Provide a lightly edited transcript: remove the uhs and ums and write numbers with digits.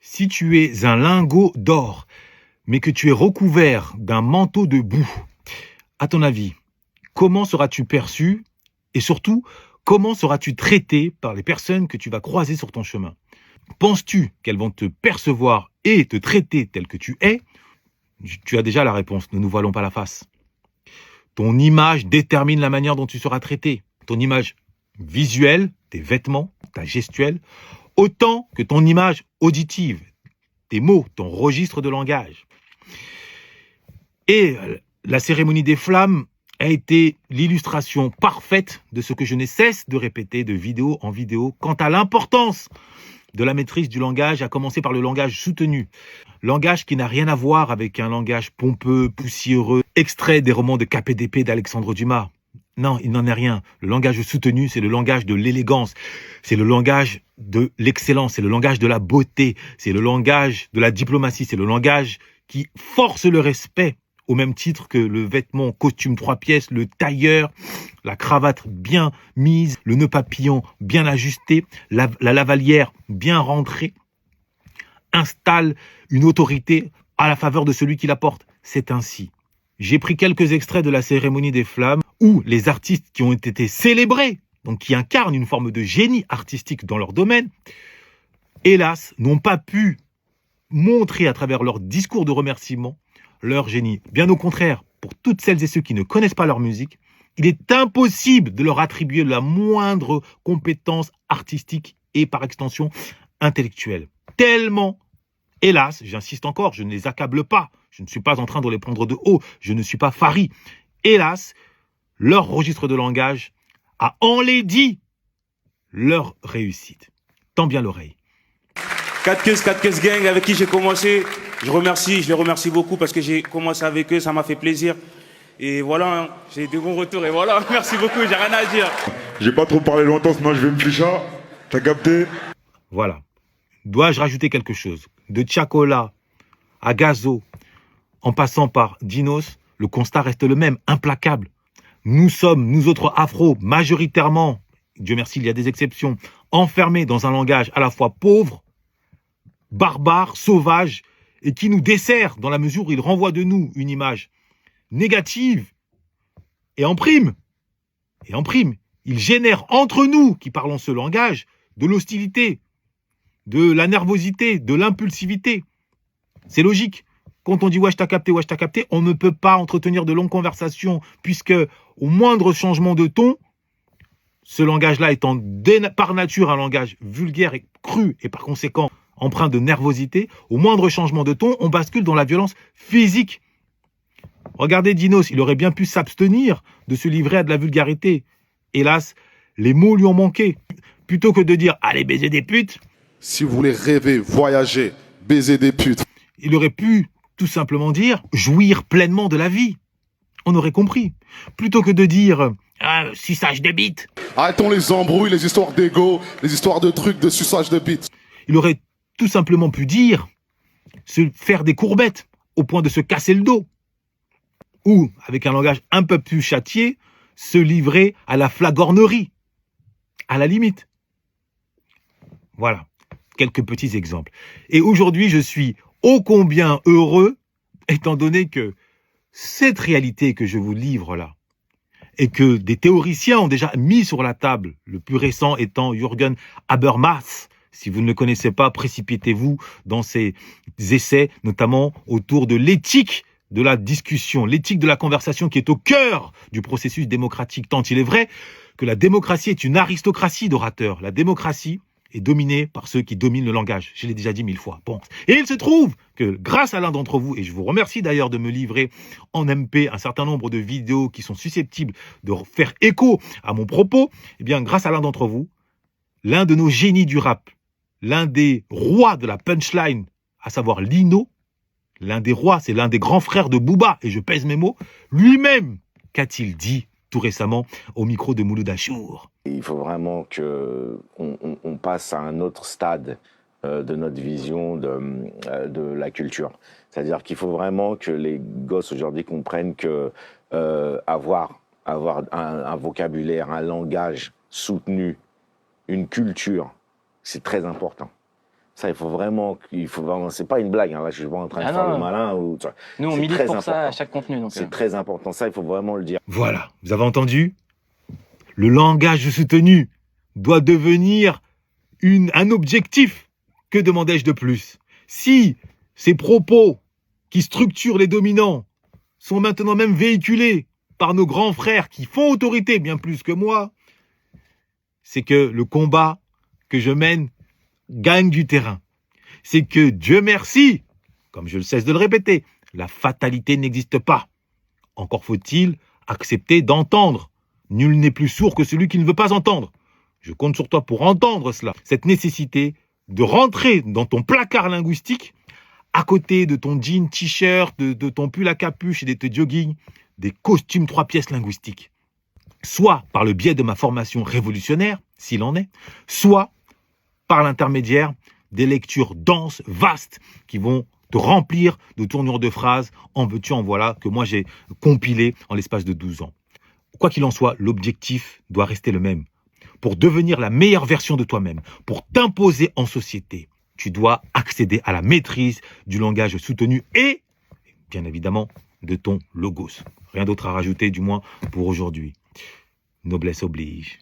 Si tu es un lingot d'or, mais que tu es recouvert d'un manteau de boue, à ton avis, comment seras-tu perçu et surtout, comment seras-tu traité par les personnes que tu vas croiser sur ton chemin? Penses-tu qu'elles vont te percevoir et te traiter tel que tu es? Tu as déjà la réponse, ne nous voilons pas la face. Ton image détermine la manière dont tu seras traité. Ton image visuelle, tes vêtements, ta gestuelle, autant que ton image auditive, tes mots, ton registre de langage. Et la cérémonie des flammes a été l'illustration parfaite de ce que je n'ai cesse de répéter de vidéo en vidéo quant à l'importance de la maîtrise du langage, à commencer par le langage soutenu. Langage qui n'a rien à voir avec un langage pompeux, poussiéreux, extrait des romans de KPDP d'Alexandre Dumas. Non, il n'en est rien. Le langage soutenu, c'est le langage de l'élégance, c'est le langage de l'excellence, c'est le langage de la beauté, c'est le langage de la diplomatie, c'est le langage qui force le respect, au même titre que le vêtement costume 3 pièces, le tailleur, la cravate bien mise, le nœud papillon bien ajusté, la lavalière bien rentrée, installe une autorité à la faveur de celui qui la porte. C'est ainsi. J'ai pris quelques extraits de la cérémonie des flammes où les artistes qui ont été célébrés, donc qui incarnent une forme de génie artistique dans leur domaine, hélas, n'ont pas pu montrer à travers leur discours de remerciement leur génie. Bien au contraire, pour toutes celles et ceux qui ne connaissent pas leur musique, il est impossible de leur attribuer la moindre compétence artistique et par extension intellectuelle. Tellement, hélas, j'insiste encore, je ne les accable pas, je ne suis pas en train de les prendre de haut, je ne suis pas Fari. Hélas, leur registre de langage a enlaidi leur réussite. Tends bien l'oreille. 4 Keus Gang avec qui j'ai commencé, je les remercie beaucoup parce que j'ai commencé avec eux, ça m'a fait plaisir. Et voilà, hein, j'ai eu de bons retours et voilà, merci beaucoup, j'ai rien à dire. J'ai pas trop parlé longtemps, sinon je vais me ficher. T'as capté? Voilà. Dois-je rajouter quelque chose? De Tchakola à Gazo, en passant par Dinos, le constat reste le même, implacable. Nous sommes, nous autres afro, majoritairement, Dieu merci, il y a des exceptions, enfermés dans un langage à la fois pauvre, barbare, sauvage, et qui nous dessert dans la mesure où il renvoie de nous une image négative et en prime. Il génère entre nous, qui parlons ce langage, de l'hostilité, de la nervosité, de l'impulsivité. C'est logique. Quand on dit « ouais, je t'ai capté », on ne peut pas entretenir de longues conversations puisque au moindre changement de ton, ce langage-là étant par nature un langage vulgaire et cru et par conséquent empreint de nervosité, au moindre changement de ton, on bascule dans la violence physique. Regardez Dinos, il aurait bien pu s'abstenir de se livrer à de la vulgarité. Hélas, les mots lui ont manqué. Plutôt que de dire « allez baiser des putes », si vous voulez rêver, voyager, baiser des putes, il aurait pu tout simplement dire « jouir pleinement de la vie ». On aurait compris. Plutôt que de dire « suçage de bites ». Arrêtons les embrouilles, les histoires d'ego, les histoires de trucs, de suçage de bites. Il aurait tout simplement pu dire se faire des courbettes au point de se casser le dos. Ou, avec un langage un peu plus châtié, se livrer à la flagornerie. À la limite. Voilà. Quelques petits exemples. Et aujourd'hui, je suis ô combien heureux, étant donné que cette réalité que je vous livre là, et que des théoriciens ont déjà mis sur la table, le plus récent étant Jürgen Habermas. Si vous ne le connaissez pas, précipitez-vous dans ces essais, notamment autour de l'éthique de la discussion, l'éthique de la conversation qui est au cœur du processus démocratique, tant il est vrai que la démocratie est une aristocratie d'orateurs. La démocratie est dominée par ceux qui dominent le langage. Je l'ai déjà dit 1000 fois. Bon. Et il se trouve que grâce à l'un d'entre vous, et je vous remercie d'ailleurs de me livrer en MP un certain nombre de vidéos qui sont susceptibles de faire écho à mon propos, eh bien grâce à l'un d'entre vous, l'un de nos génies du rap, l'un des rois de la punchline, à savoir Lino, l'un des rois, c'est l'un des grands frères de Booba, et je pèse mes mots, lui-même, qu'a-t-il dit tout récemment au micro de Mouloud Achour? Il faut vraiment qu'on passe à un autre stade de notre vision de la culture. C'est-à-dire qu'il faut vraiment que les gosses aujourd'hui comprennent que avoir un vocabulaire, un langage soutenu, une culture, c'est très important. Ça, il faut vraiment, c'est pas une blague, hein, là, je suis pas en train de faire le malin. Nous, on c'est milite très pour important. ça à chaque contenu. Donc, C'est très important, ça, il faut vraiment le dire. Voilà, vous avez entendu? Le langage soutenu doit devenir un objectif. Que demandais-je de plus? Si ces propos qui structurent les dominants sont maintenant même véhiculés par nos grands frères qui font autorité bien plus que moi, c'est que le combat que je mène gagne du terrain. C'est que Dieu merci, comme je ne cesse de le répéter, la fatalité n'existe pas. Encore faut-il accepter d'entendre. Nul n'est plus sourd que celui qui ne veut pas entendre. Je compte sur toi pour entendre cela. Cette nécessité de rentrer dans ton placard linguistique, à côté de ton jean, t-shirt, de ton pull à capuche et de tes jogging, des costumes 3 pièces linguistiques. Soit par le biais de ma formation révolutionnaire, s'il en est, soit par l'intermédiaire des lectures denses, vastes, qui vont te remplir de tournures de phrases, en veux-tu, en voilà, que moi j'ai compilé en l'espace de 12 ans. Quoi qu'il en soit, l'objectif doit rester le même. Pour devenir la meilleure version de toi-même, pour t'imposer en société, tu dois accéder à la maîtrise du langage soutenu et, bien évidemment, de ton logos. Rien d'autre à rajouter, du moins pour aujourd'hui. Noblesse oblige.